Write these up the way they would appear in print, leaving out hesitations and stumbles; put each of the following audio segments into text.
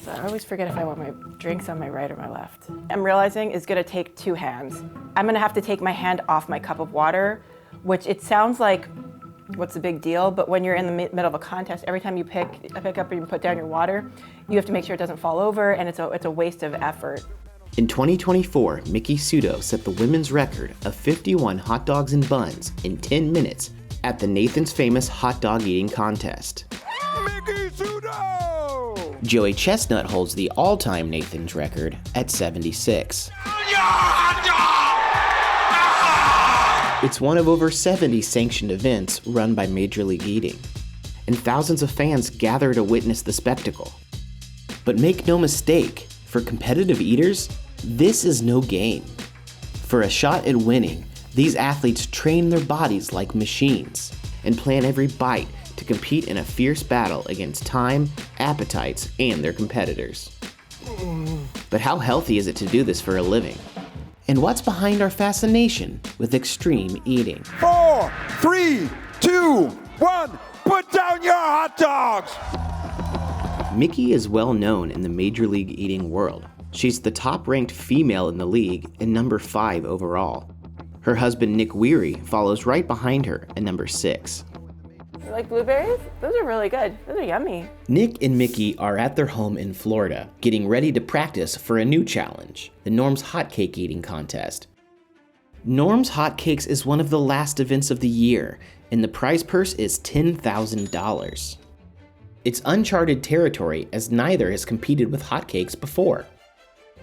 So I always forget if I want my drinks on my right or my left. I'm realizing is gonna take two hands. I'm gonna have to take my hand off my cup of water, which it sounds like, what's the big deal? But when you're in the middle of a contest, every time you pick up and put down your water, you have to make sure it doesn't fall over, and it's a waste of effort. In 2024, Mickey Sudo set the women's record of 51 hot dogs and buns in 10 minutes at the Nathan's Famous Hot Dog Eating Contest. Mickey Sudo! Joey Chestnut holds the all-time Nathan's record at 76. It's one of over 70 sanctioned events run by Major League Eating, and thousands of fans gather to witness the spectacle. But make no mistake, for competitive eaters, this is no game. For a shot at winning, these athletes train their bodies like machines and plan every bite to compete in a fierce battle against time, appetites, and their competitors. But how healthy is it to do this for a living? And what's behind our fascination with extreme eating? 4, 3, 2, 1, put down your hot dogs! Mickey is well known in the Major League Eating world. She's the top-ranked female in the league and number 5 overall. Her husband Nick Weary follows right behind her at number 6. You like blueberries? Those are really good. Those are yummy. Nick and Mickey are at their home in Florida, getting ready to practice for a new challenge, the Norm's Hot Cake Eating Contest. Norm's Hot Cakes is one of the last events of the year, and the prize purse is $10,000. It's uncharted territory as neither has competed with hotcakes before,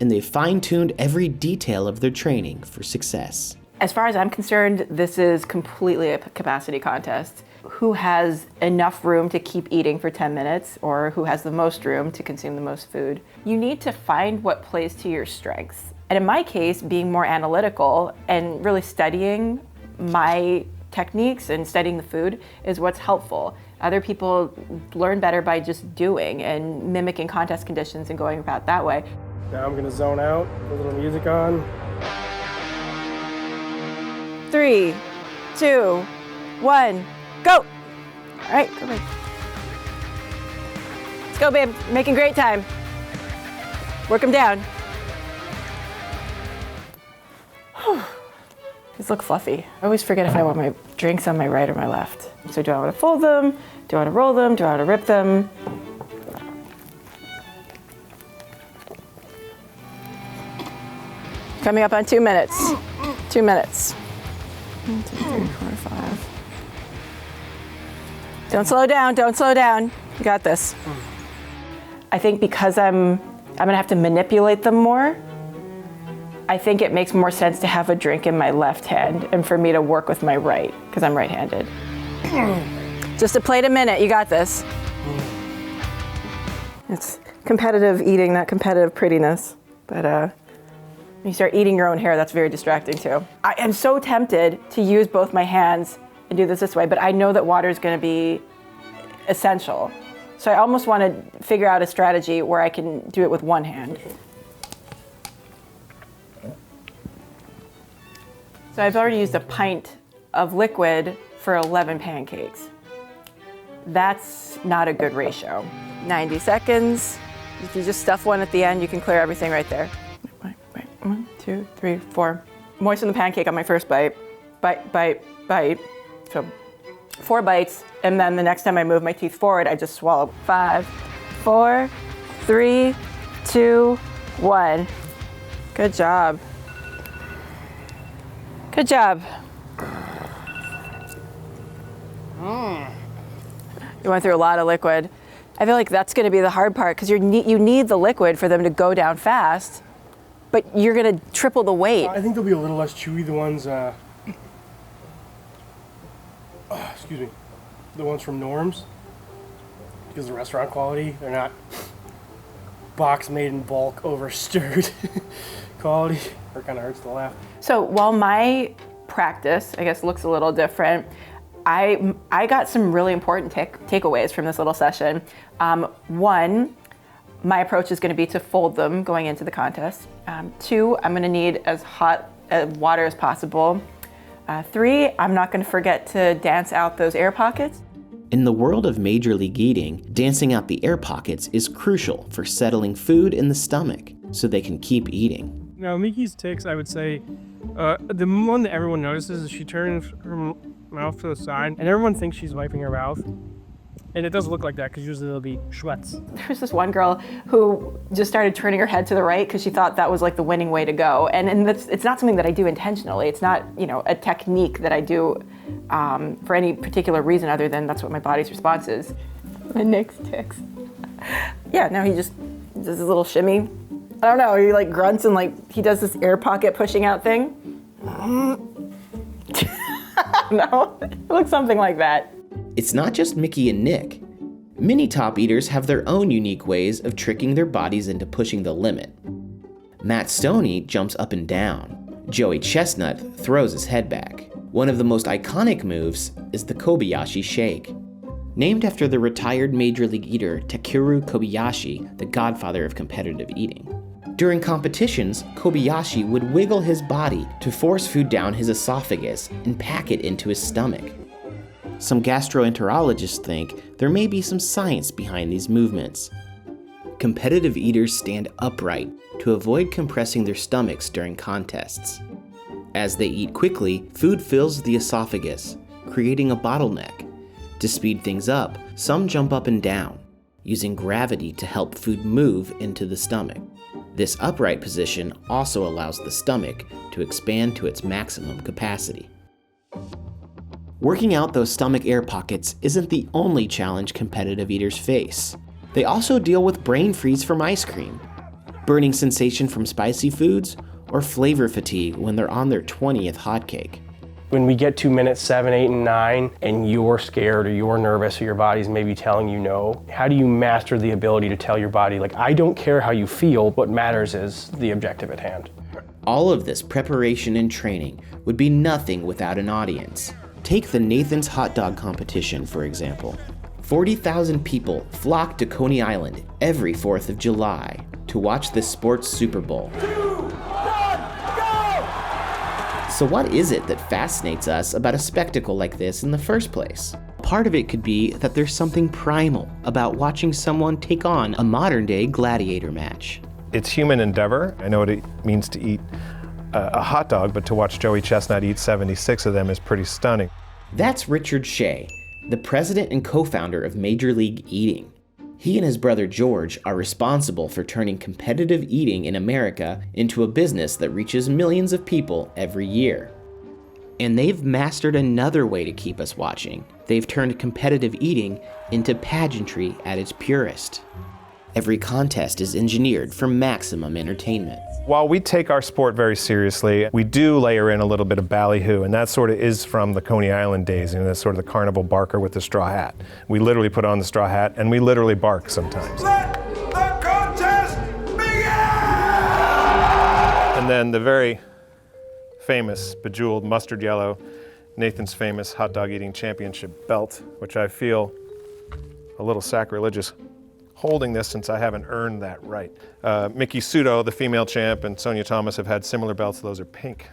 and they've fine-tuned every detail of their training for success. As far as I'm concerned, this is completely a capacity contest. Who has enough room to keep eating for 10 minutes, or who has the most room to consume the most food? You need to find what plays to your strengths. And in my case, being more analytical and really studying my techniques and studying the food is what's helpful. Other people learn better by just doing and mimicking contest conditions and going about that way. Now I'm gonna zone out, put a little music on. 3, 2, 1, go! All right, go babe. Let's go, babe. Making great time. Work them down. These look fluffy. I always forget if I want my drinks on my right or my left. So do I want to fold them? Do I want to roll them? Do I want to rip them? Coming up on 2 minutes. 2 minutes. 1, 2, 3, 4, 5. Don't slow down, don't slow down. You got this. I think because I'm gonna have to manipulate them more, I think it makes more sense to have a drink in my left hand and for me to work with my right, because I'm right-handed. Just a plate a minute, you got this. It's competitive eating, not competitive prettiness. But when you start eating your own hair, that's very distracting too. I am so tempted to use both my hands and do this way, but I know that water is gonna be essential. So I almost wanna figure out a strategy where I can do it with one hand. So I've already used a pint of liquid for 11 pancakes. That's not a good ratio. 90 seconds. If you just stuff one at the end, you can clear everything right there. Wait, 1, 2, 3, 4. Moisten the pancake on my first bite. Bite. So 4 bites, and then the next time I move my teeth forward, I just swallow. 5, 4, 3, 2, 1. Good job. Good job. You went through a lot of liquid. I feel like that's gonna be the hard part because you need the liquid for them to go down fast, but you're gonna triple the weight. I think they'll be a little less chewy, the ones, the ones from Norm's, because the restaurant quality, they're not box made in bulk, over stirred quality. It kind of hurts to laugh. So while my practice, I guess, looks a little different, I got some really important takeaways from this little session. 1, my approach is going to be to fold them going into the contest. 2, I'm going to need as hot water as possible. 3, I'm not going to forget to dance out those air pockets. In the world of Major League Eating, dancing out the air pockets is crucial for settling food in the stomach so they can keep eating. Now, Mickey's tics, I would say, the one that everyone notices is she turns her mouth to the side, and everyone thinks she's wiping her mouth. And it does look like that, because usually there'll be schwetz. There's this one girl who just started turning her head to the right because she thought that was like the winning way to go. And it's not something that I do intentionally. It's not, a technique that I do for any particular reason other than that's what my body's response is. My Nick's tics. Yeah, no, he just does this little shimmy. I don't know, he like grunts and like he does this air pocket pushing out thing. No, it looks something like that. It's not just Mickey and Nick. Many top eaters have their own unique ways of tricking their bodies into pushing the limit. Matt Stoney jumps up and down. Joey Chestnut throws his head back. One of the most iconic moves is the Kobayashi Shake. Named after the retired Major League eater Takeru Kobayashi, the godfather of competitive eating. During competitions, Kobayashi would wiggle his body to force food down his esophagus and pack it into his stomach. Some gastroenterologists think there may be some science behind these movements. Competitive eaters stand upright to avoid compressing their stomachs during contests. As they eat quickly, food fills the esophagus, creating a bottleneck. To speed things up, some jump up and down, using gravity to help food move into the stomach. This upright position also allows the stomach to expand to its maximum capacity. Working out those stomach air pockets isn't the only challenge competitive eaters face. They also deal with brain freeze from ice cream, burning sensation from spicy foods, or flavor fatigue when they're on their 20th hot cake. When we get to minutes 7, 8, and 9, and you're scared or you're nervous or your body's maybe telling you no, how do you master the ability to tell your body, like, I don't care how you feel, what matters is the objective at hand? All of this preparation and training would be nothing without an audience. Take the Nathan's Hot Dog Competition, for example. 40,000 people flock to Coney Island every 4th of July to watch this sports Super Bowl. 2, 1, go! So what is it that fascinates us about a spectacle like this in the first place? Part of it could be that there's something primal about watching someone take on a modern-day gladiator match. It's human endeavor. I know what it means to eat a hot dog, but to watch Joey Chestnut eat 76 of them is pretty stunning. That's Richard Shea, the president and co-founder of Major League Eating. He and his brother George are responsible for turning competitive eating in America into a business that reaches millions of people every year. And they've mastered another way to keep us watching. They've turned competitive eating into pageantry at its purest. Every contest is engineered for maximum entertainment. While we take our sport very seriously, we do layer in a little bit of ballyhoo, and that sort of is from the Coney Island days, that's sort of the carnival barker with the straw hat. We literally put on the straw hat, and we literally bark sometimes. Let the contest begin! And then the very famous, bejeweled, mustard yellow, Nathan's famous hot dog eating championship belt, which I feel a little sacrilegious holding this since I haven't earned that right. Mickey Sudo, the female champ, and Sonia Thomas have had similar belts. Those are pink.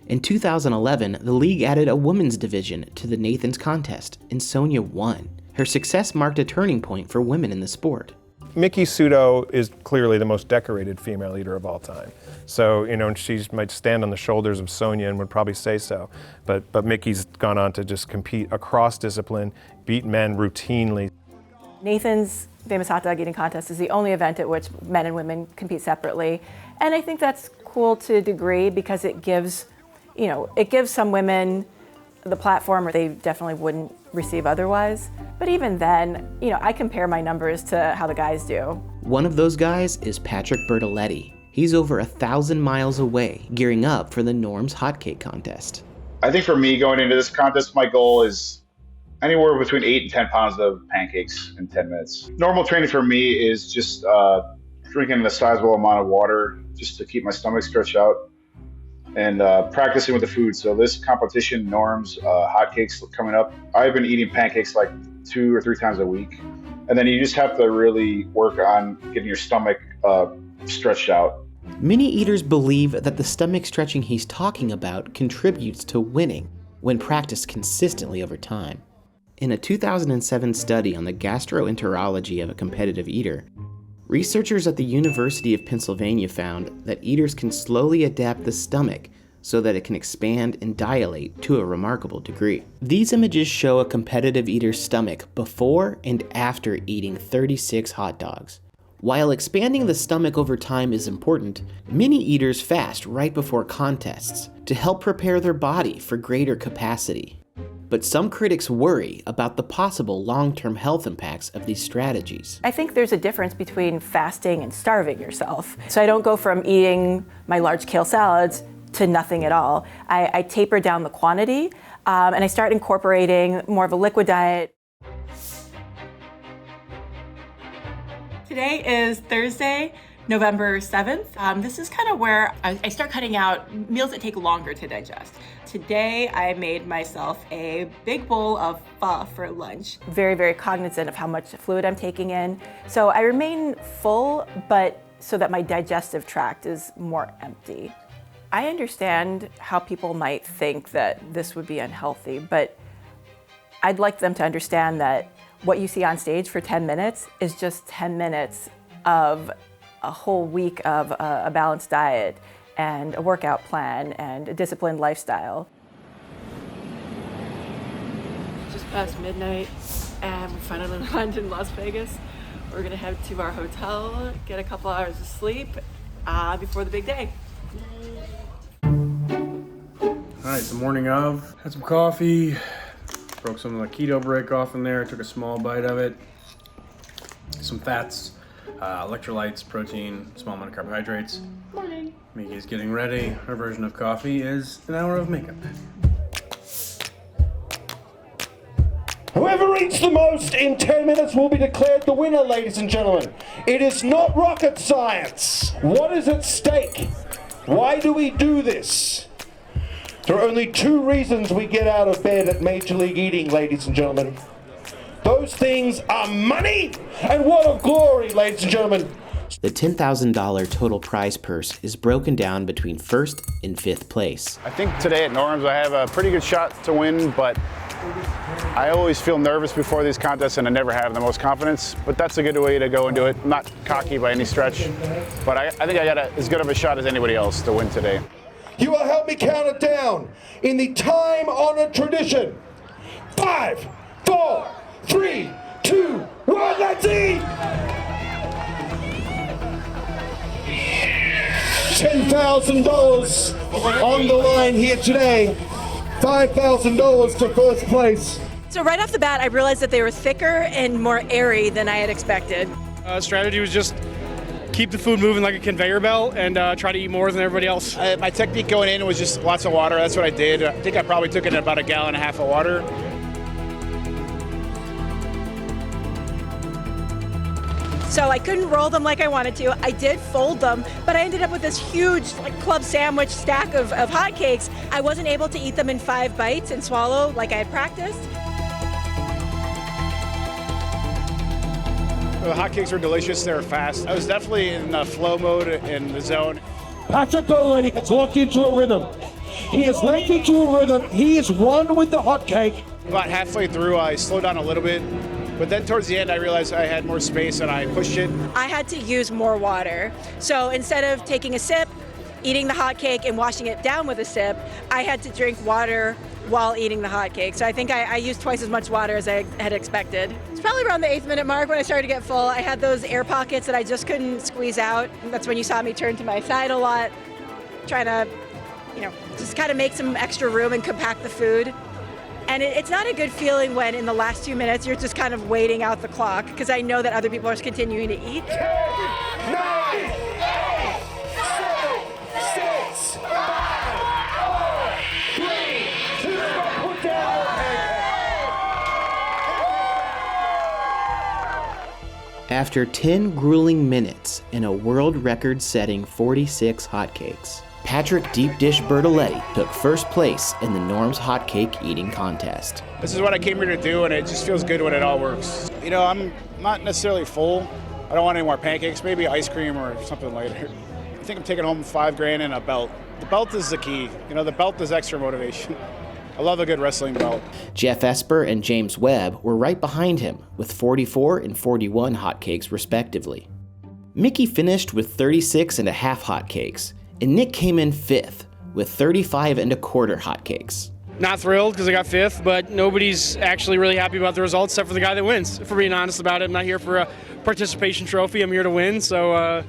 In 2011, the league added a women's division to the Nathan's contest, and Sonia won. Her success marked a turning point for women in the sport. Mickey Sudo is clearly the most decorated female eater of all time. So, she might stand on the shoulders of Sonia and would probably say so. But Mickey's gone on to just compete across discipline, beat men routinely. Nathan's famous hot dog eating contest is the only event at which men and women compete separately. And I think that's cool to a degree because it gives some women the platform where they definitely wouldn't receive otherwise. But even then, I compare my numbers to how the guys do. One of those guys is Patrick Bertoletti. He's over 1,000 miles away, gearing up for the Norm's Hotcake Contest. I think for me going into this contest, my goal is anywhere between 8 and 10 pounds of pancakes in 10 minutes. Normal training for me is just drinking a sizable amount of water just to keep my stomach stretched out and practicing with the food. So this competition, Norm's hotcakes coming up, I've been eating pancakes like 2 or 3 times a week. And then you just have to really work on getting your stomach stretched out. Many eaters believe that the stomach stretching he's talking about contributes to winning when practiced consistently over time. In a 2007 study on the gastroenterology of a competitive eater, researchers at the University of Pennsylvania found that eaters can slowly adapt the stomach so that it can expand and dilate to a remarkable degree. These images show a competitive eater's stomach before and after eating 36 hot dogs. While expanding the stomach over time is important, many eaters fast right before contests to help prepare their body for greater capacity. But some critics worry about the possible long-term health impacts of these strategies. I think there's a difference between fasting and starving yourself. So I don't go from eating my large kale salads to nothing at all. I taper down the quantity and I start incorporating more of a liquid diet. Today is Thursday, November 7th. This is kind of where I start cutting out meals that take longer to digest. Today, I made myself a big bowl of pho for lunch. Very, very cognizant of how much fluid I'm taking in. So I remain full, but so that my digestive tract is more empty. I understand how people might think that this would be unhealthy, but I'd like them to understand that what you see on stage for 10 minutes is just 10 minutes of a whole week of a balanced diet and a workout plan and a disciplined lifestyle. Just past midnight and we finally landed in Las Vegas. We're gonna head to our hotel, get a couple hours of sleep before the big day. All right, the morning of, had some coffee, broke some of the keto break off in there, took a small bite of it, some fats, electrolytes, protein, small amount of carbohydrates. Morning. Miki's getting ready. Her version of coffee is an hour of makeup. Whoever eats the most in 10 minutes will be declared the winner, ladies and gentlemen. It is not rocket science. What is at stake? Why do we do this? There are only two reasons we get out of bed at Major League Eating, ladies and gentlemen. Those things are money and what of glory, ladies and gentlemen. The $10,000 total prize purse is broken down between first and fifth place. I think today at Norm's I have a pretty good shot to win, but I always feel nervous before these contests and I never have the most confidence, but that's a good way to go into it. I'm not cocky by any stretch, but I think I got as good of a shot as anybody else to win today. You will help me count it down in the time-honored tradition. 5, 4, 3, 2, 1, let's eat! $10,000 on the line here today. $5,000 to first place. So right off the bat, I realized that they were thicker and more airy than I had expected. Strategy was just keep the food moving like a conveyor belt and try to eat more than everybody else. My technique going in was just lots of water. That's what I did. I think I probably took in about 1.5 gallons of water. So I couldn't roll them like I wanted to. I did fold them, but I ended up with this huge club sandwich stack of hotcakes. I wasn't able to eat them in 5 bites and swallow like I had practiced. The hotcakes were delicious. They were fast. I was definitely in the flow mode in the zone. Patrick Dolan has locked into a rhythm. He has locked into a rhythm. He is one with the hotcake. About halfway through, I slowed down a little bit. But then towards the end, I realized I had more space and I pushed it. I had to use more water. So instead of taking a sip, eating the hot cake and washing it down with a sip, I had to drink water while eating the hot cake. So I think I used twice as much water as I had expected. It's probably around the 8th minute mark when I started to get full. I had those air pockets that I just couldn't squeeze out. That's when you saw me turn to my side a lot, trying to, just kind of make some extra room and compact the food. And it's not a good feeling when in the last 2 minutes you're just kind of waiting out the clock because I know that other people are continuing to eat. 10, 9, 8, 7, 6, 5, 4, 3, 2, put down your pancake. After 10 grueling minutes and a world record-setting 46 hotcakes, Patrick Deep Dish Bertoletti took first place in the Norm's Hotcake Eating Contest. This is what I came here to do, and it just feels good when it all works. I'm not necessarily full. I don't want any more pancakes, maybe ice cream or something later. I think I'm taking home $5 grand and a belt. The belt is the key. The belt is extra motivation. I love a good wrestling belt. Jeff Esper and James Webb were right behind him with 44 and 41 hotcakes respectively. Mickey finished with 36 and a half hotcakes, and Nick came in 5th with 35 and a quarter hotcakes. Not thrilled because I got 5th, but nobody's actually really happy about the results except for the guy that wins. If we're being honest about it, I'm not here for a participation trophy. I'm here to win, so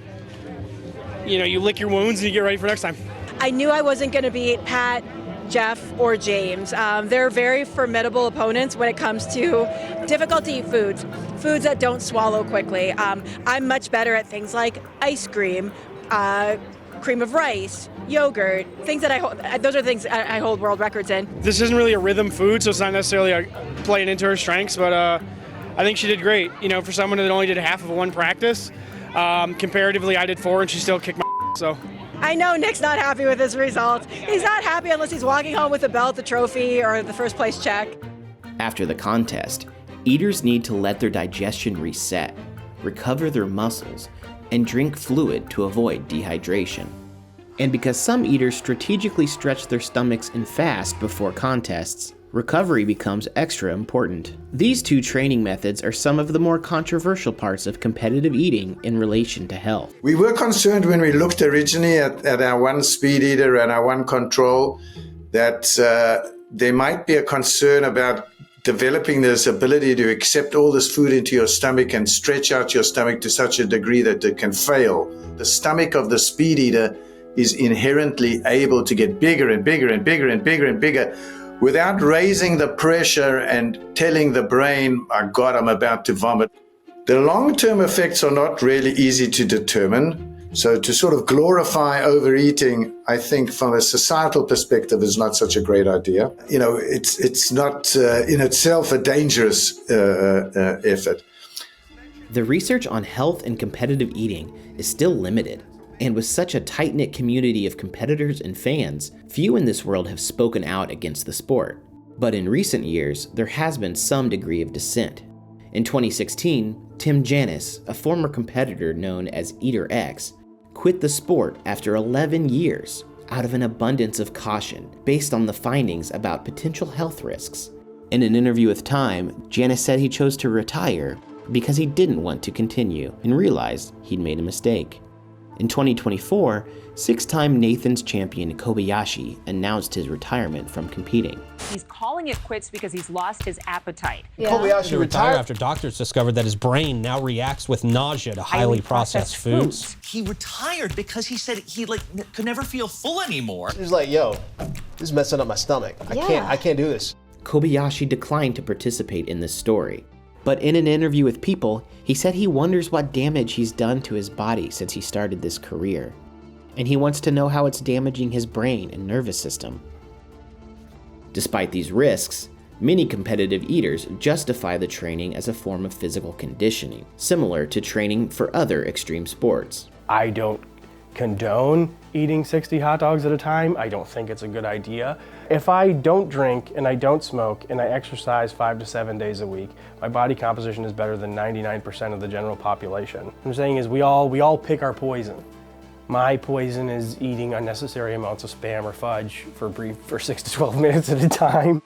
you lick your wounds and you get ready for next time. I knew I wasn't going to beat Pat, Jeff, or James. They're very formidable opponents when it comes to difficult to eat foods that don't swallow quickly. I'm much better at things like ice cream, cream of rice, yogurt, things that those are things I hold world records in. This isn't really a rhythm food, so it's not necessarily playing into her strengths, but I think she did great. For someone that only did half of one practice, comparatively I did 4 and she still kicked my so. I know Nick's not happy with his results. He's not happy unless he's walking home with a belt, the trophy, or the first place check. After the contest, eaters need to let their digestion reset, recover their muscles, and drink fluid to avoid dehydration. And because some eaters strategically stretch their stomachs and fast before contests, recovery becomes extra important. These two training methods are some of the more controversial parts of competitive eating in relation to health. We were concerned when we looked originally at our one speed eater and our one control that there might be a concern about developing this ability to accept all this food into your stomach and stretch out your stomach to such a degree that it can fail. The stomach of the speed eater is inherently able to get bigger and bigger and bigger and bigger and bigger without raising the pressure and telling the brain, "My God, I'm about to vomit." The long-term effects are not really easy to determine. So to sort of glorify overeating, I think from a societal perspective is not such a great idea. It's not in itself a dangerous effort. The research on health and competitive eating is still limited. And with such a tight-knit community of competitors and fans, few in this world have spoken out against the sport. But in recent years, there has been some degree of dissent. In 2016, Tim Janis, a former competitor known as Eater X, quit the sport after 11 years out of an abundance of caution based on the findings about potential health risks. In an interview with Time, Janis said he chose to retire because he didn't want to continue and realized he'd made a mistake. In 2024, 6-time Nathan's champion Kobayashi announced his retirement from competing. He's calling it quits because he's lost his appetite. Yeah. Kobayashi retired after doctors discovered that his brain now reacts with nausea to highly processed foods. He retired because he said he could never feel full anymore. He's like, "Yo, this is messing up my stomach. I can't do this." Kobayashi declined to participate in this story. But in an interview with People, he said he wonders what damage he's done to his body since he started this career. And he wants to know how it's damaging his brain and nervous system. Despite these risks, many competitive eaters justify the training as a form of physical conditioning, similar to training for other extreme sports. I don't condone eating 60 hot dogs at a time. I don't think it's a good idea. If I don't drink and I don't smoke and I exercise 5 to 7 days a week, my body composition is better than 99% of the general population. What I'm saying is we all pick our poison. My poison is eating unnecessary amounts of Spam or fudge for 6 to 12 minutes at a time.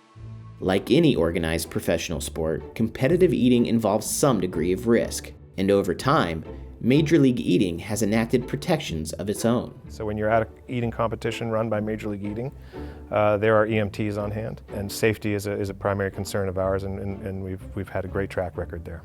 Like any organized professional sport, competitive eating involves some degree of risk, and over time, Major League Eating has enacted protections of its own. So when you're at an eating competition run by Major League Eating, there are EMTs on hand, and safety is a primary concern of ours, and we've had a great track record there.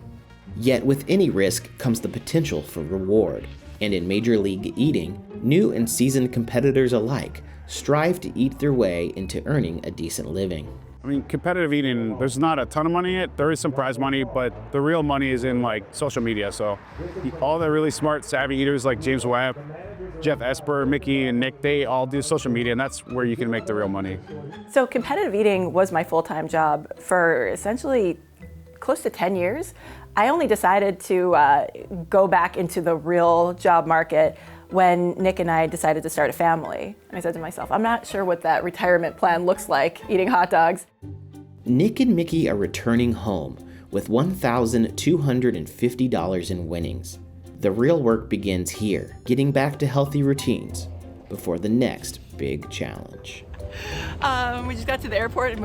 Yet with any risk comes the potential for reward, and in Major League Eating, new and seasoned competitors alike strive to eat their way into earning a decent living. I mean, competitive eating, there's not a ton of money in it. There is some prize money, but the real money is in social media. So all the really smart, savvy eaters like James Webb, Jeff Esper, Mickey, and Nick, they all do social media, and that's where you can make the real money. So competitive eating was my full-time job for essentially close to 10 years. I only decided to go back into the real job market when Nick and I decided to start a family. And I said to myself, I'm not sure what that retirement plan looks like, eating hot dogs. Nick and Mickey are returning home with $1,250 in winnings. The real work begins here, getting back to healthy routines before the next big challenge. We just got to the airport and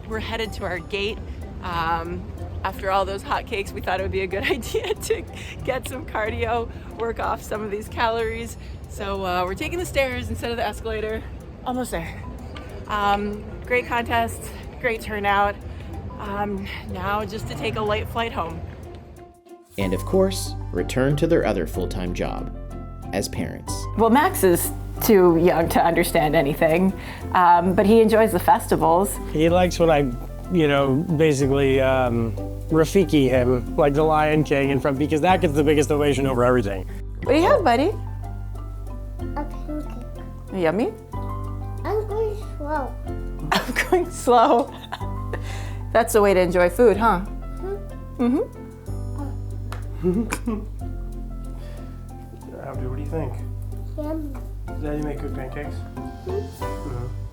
we're headed to our gate. After all those hot cakes, we thought it would be a good idea to get some cardio, work off some of these calories. So we're taking the stairs instead of the escalator. Almost there. Great contest, great turnout. Now just to take a light flight home. And of course, return to their other full-time job as parents. Well, Max is too young to understand anything, but he enjoys the festivals. He likes when I, basically Rafiki him, like the Lion King in front, because that gets the biggest ovation over everything. What do you have, buddy? A pancake. Yummy? I'm going slow. I'm going slow. That's the way to enjoy food, huh? Mm-hmm. Abdi, what do you think? Yum. Does Daddy make good pancakes?